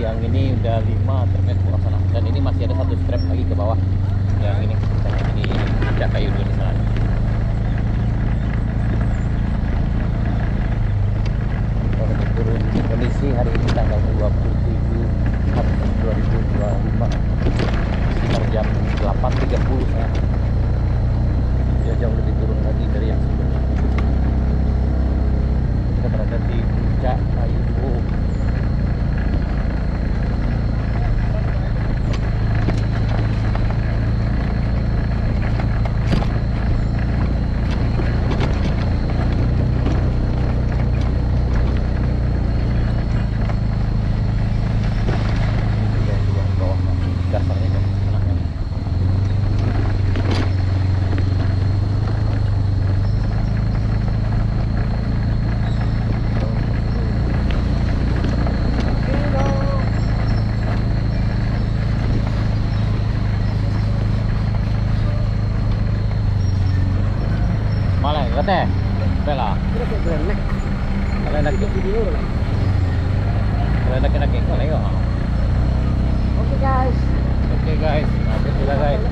yang ini udah 5 trepnya ke bawah sana, dan ini masih ada satu strap lagi ke bawah. Yang ini di puncak kayu dulu di sana. Kalau turun kondisi hari ini tanggal 27 Agustus 2025 sekitar jam 8.30 saya. Ya, jauh lebih turun lagi dari yang sebelumnya. Kita berada di puncak kayu dulu. Malah katanya, bela. Kalian lagi video lah. Kalian lagi kau lagi. Oke guys. Oke guys, nah, itu sudah guys.